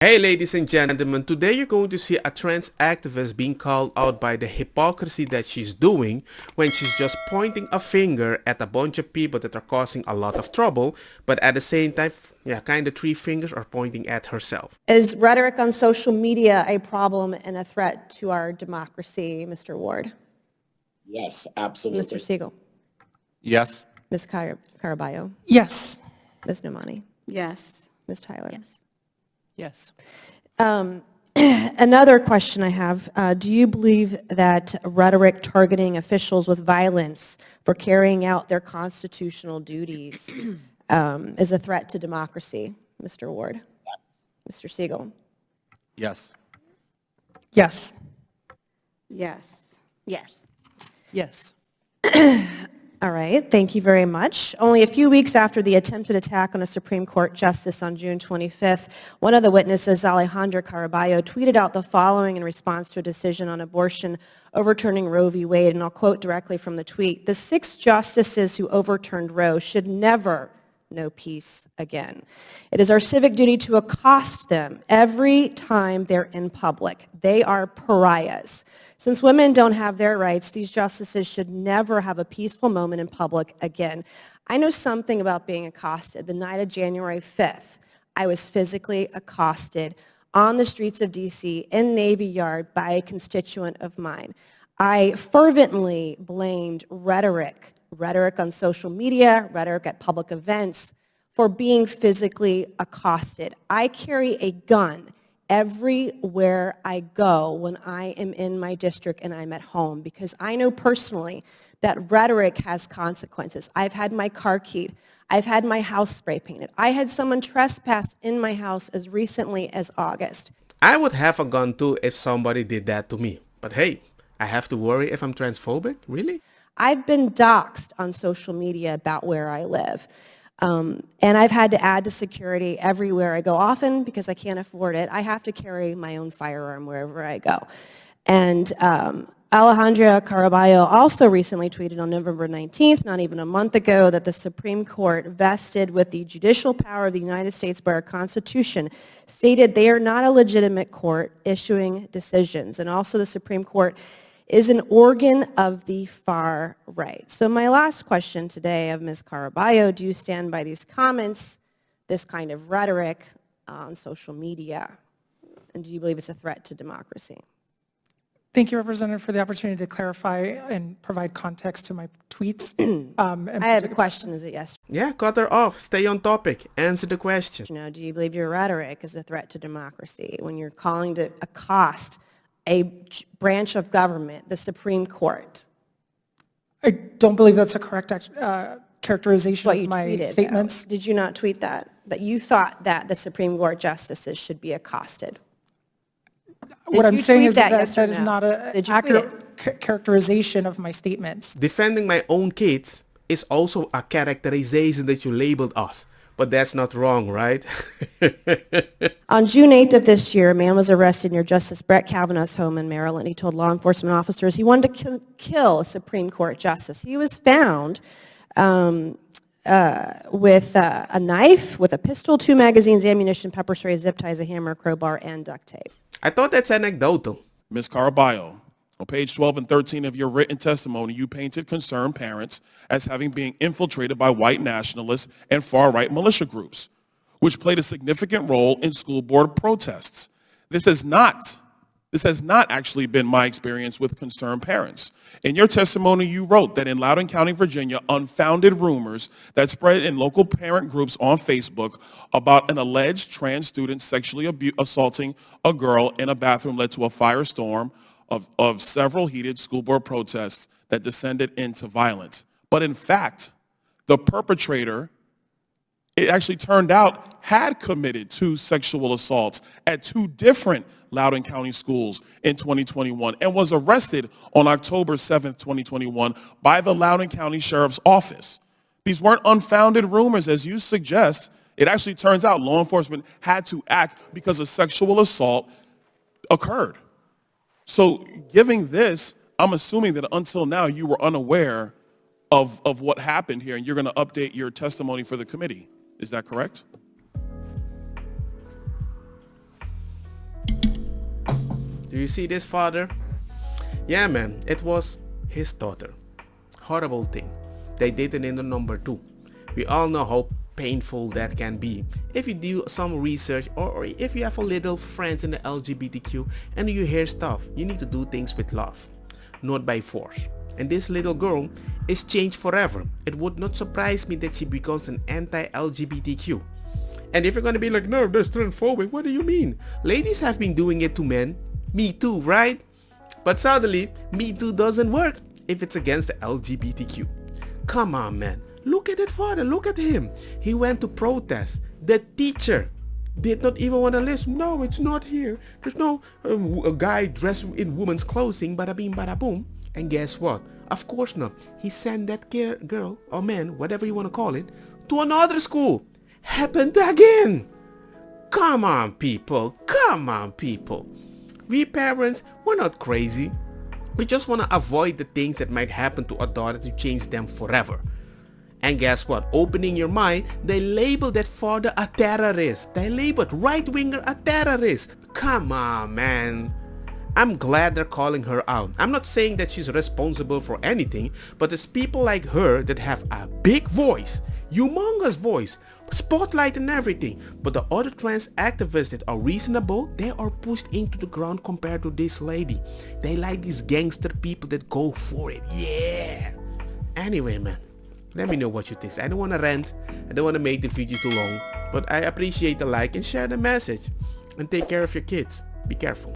Hey ladies and gentlemen, today you're going to see a trans activist being called out by the hypocrisy that she's doing when she's just pointing a finger at a bunch of people that are causing a lot of trouble, but at the same time, yeah, kind of three fingers are pointing at herself. Is rhetoric on social media a problem and a threat to our democracy, Mr. Ward? Yes, absolutely. Mr. Siegel? Yes. Ms. Caraballo? Yes. Ms. Nomani? Yes. Ms. Tyler? Yes. Yes. Another question I have, do you believe that rhetoric targeting officials with violence for carrying out their constitutional duties is a threat to democracy, Mr. Ward? Mr. Siegel? Yes. Yes. Yes. Yes. Yes. All right, thank you very much. Only a few weeks after the attempted attack on a Supreme Court justice on June 25th, one of the witnesses, Alejandra Caraballo, tweeted out the following in response to a decision on abortion overturning Roe v. Wade, and I'll quote directly from the tweet. "The 6 justices who overturned Roe should never know peace again. It is our civic duty to accost them every time they're in public. They are pariahs. Since women don't have their rights, these justices should never have a peaceful moment in public again." I know something about being accosted. The night of January 5th, I was physically accosted on the streets of D.C. in Navy Yard by a constituent of mine. I fervently blamed rhetoric on social media, rhetoric at public events, for being physically accosted. I carry a gun everywhere I go when I am in my district and I'm at home, because I know personally that rhetoric has consequences. I've had my car keyed. I've had my house spray painted. I had someone trespass in my house as recently as August. I would have a gun too if somebody did that to me. But hey, I have to worry if I'm transphobic? Really? I've been doxxed on social media about where I live. And I've had to add to security everywhere I go. Often, because I can't afford it, I have to carry my own firearm wherever I go. And Alejandra Caraballo also recently tweeted on November 19th, not even a month ago, that the Supreme Court, vested with the judicial power of the United States by our Constitution, stated they are not a legitimate court issuing decisions. And also the Supreme Court is an organ of the far right. So my last question today of Ms. Caraballo, do you stand by these comments, this kind of rhetoric on social media? And do you believe it's a threat to democracy? Thank you, Representative, for the opportunity to clarify and provide context to my tweets. I have a question, is it yes? Yeah, cut her off. Stay on topic. Answer the question. Do you believe your rhetoric is a threat to democracy when you're calling to accost a branch of government, the Supreme Court? I don't believe that's a correct characterization What you of my tweeted, statements. though. Did you not tweet that? That you thought that the Supreme Court justices should be accosted? What I'm you saying tweet is that, that yes or that is no? not an Did you tweet accurate characterization of my statements. Defending my own kids is also a characterization that you labeled us. But that's not wrong, right? On June 8th of this year, a man was arrested near Justice Brett Kavanaugh's home in Maryland. He told law enforcement officers he wanted to kill a Supreme Court justice. He was found with a knife, with a pistol, 2 magazines, ammunition, pepper spray, zip ties, a hammer, crowbar, and duct tape. I thought that's anecdotal. Ms. Caraballo, on page 12 and 13 of your written testimony, you painted concerned parents as having been infiltrated by white nationalists and far-right militia groups, which played a significant role in school board protests. This has not actually been my experience with concerned parents. In your testimony, you wrote that in Loudoun County, Virginia, unfounded rumors that spread in local parent groups on Facebook about an alleged trans student sexually assaulting a girl in a bathroom led to a firestorm of several heated school board protests that descended into violence. But in fact, the perpetrator, it actually turned out, had committed 2 sexual assaults at 2 different Loudoun County schools in 2021 and was arrested on October 7th, 2021 by the Loudoun County Sheriff's Office. These weren't unfounded rumors, as you suggest. It actually turns out law enforcement had to act because a sexual assault occurred. So giving this, I'm assuming that until now you were unaware of what happened here, and you're going to update your testimony for the committee. Is that correct? Do you see this, father? Yeah, man, it was his daughter. Horrible thing. They did it in the number 2. We all know how painful that can be. If you do some research or if you have a little friends in the LGBTQ and you hear stuff, you need to do things with love, not by force. And this little girl is changed forever. It would not surprise me that she becomes an anti-LGBTQ. And if you're gonna be like, no, that's transphobic, what do you mean? Ladies have been doing it to men. Me too, right? But suddenly, Me Too doesn't work if it's against the LGBTQ. Come on, man. Look at that father. Look at him. He went to protest. The teacher did not even want to listen. No, it's not here. There's no a guy dressed in woman's clothing. Bada bing, bada boom. And guess what? Of course not. He sent that girl or man, whatever you want to call it, to another school. Happened again. Come on, people. Come on, people. We parents, we're not crazy. We just want to avoid the things that might happen to a daughter to change them forever. And guess what? Opening your mind, they labeled that father a terrorist. They labeled right-winger a terrorist. Come on, man. I'm glad they're calling her out. I'm not saying that she's responsible for anything, but it's people like her that have a big voice, humongous voice, spotlight and everything. But the other trans activists that are reasonable, they are pushed into the ground compared to this lady. They like these gangster people that go for it. Yeah. Anyway, man. Let me know what you think. I don't want to rant. I don't want to make the video too long. But I appreciate the like and share the message. And take care of your kids. Be careful.